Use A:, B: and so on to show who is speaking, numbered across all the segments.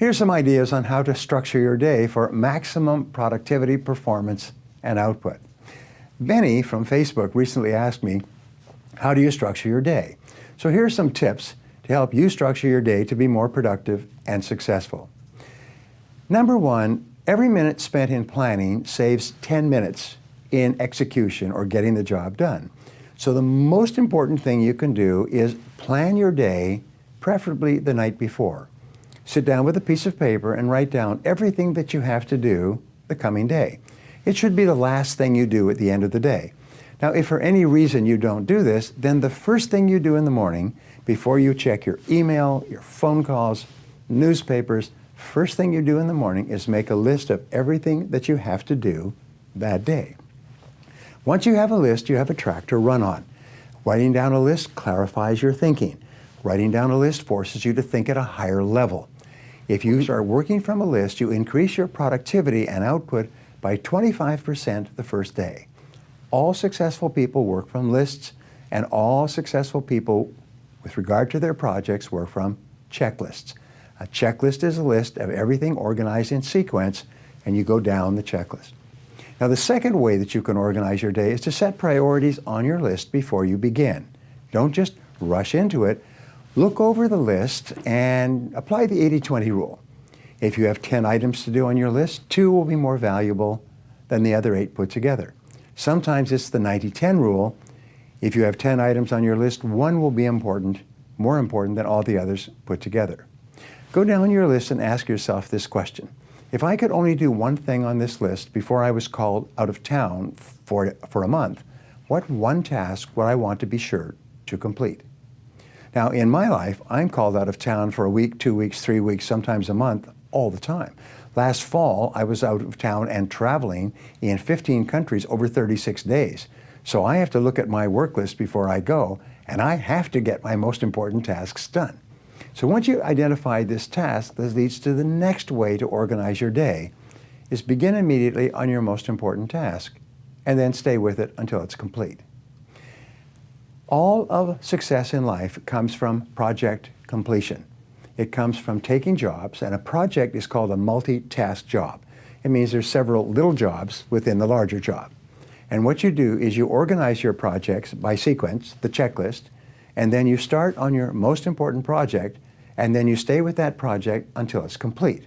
A: Here's some ideas on how to structure your day for maximum productivity, performance, and output. Benny from Facebook recently asked me, how do you structure your day? So here's some tips to help you structure your day to be more productive and successful. Number one, every minute spent in planning saves 10 minutes in execution or getting the job done. So the most important thing you can do is plan your day, preferably the night before. Sit down with a piece of paper and write down everything that you have to do the coming day. It should be the last thing you do at the end of the day. Now, if for any reason you don't do this, then the first thing you do in the morning, before you check your email, your phone calls, newspapers, first thing you do in the morning is make a list of everything that you have to do that day. Once you have a list, you have a track to run on. Writing down a list clarifies your thinking. Writing down a list forces you to think at a higher level. If you start working from a list, you increase your productivity and output by 25% the first day. All successful people work from lists, and all successful people, with regard to their projects, work from checklists. A checklist is a list of everything organized in sequence, and you go down the checklist. Now, the second way that you can organize your day is to set priorities on your list before you begin. Don't just rush into it. Look over the list and apply the 80-20 rule. If you have 10 items to do on your list, 2 will be more valuable than the other 8 put together. Sometimes it's the 90-10 rule. If you have 10 items on your list, 1 will be more important than all the others put together. Go down your list and ask yourself this question. If I could only do one thing on this list before I was called out of town for a month, what one task would I want to be sure to complete? Now, in my life, I'm called out of town for a week, 2 weeks, 3 weeks, sometimes a month, all the time. Last fall, I was out of town and traveling in 15 countries over 36 days. So I have to look at my work list before I go, and I have to get my most important tasks done. So once you identify this task, this leads to the next way to organize your day, is begin immediately on your most important task, and then stay with it until it's complete. All of success in life comes from project completion. It comes from taking jobs, and a project is called a multi-task job. It means there's several little jobs within the larger job. And what you do is you organize your projects by sequence, the checklist, and then you start on your most important project, and then you stay with that project until it's complete.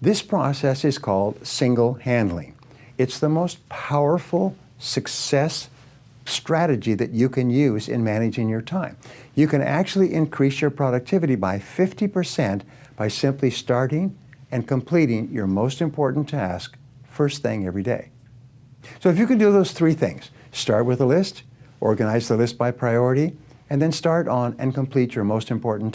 A: This process is called single handling. It's the most powerful success strategy that you can use in managing your time. You can actually increase your productivity by 50% by simply starting and completing your most important task first thing every day. So if you can do those 3 things, start with a list, organize the list by priority, and then start on and complete your most important task.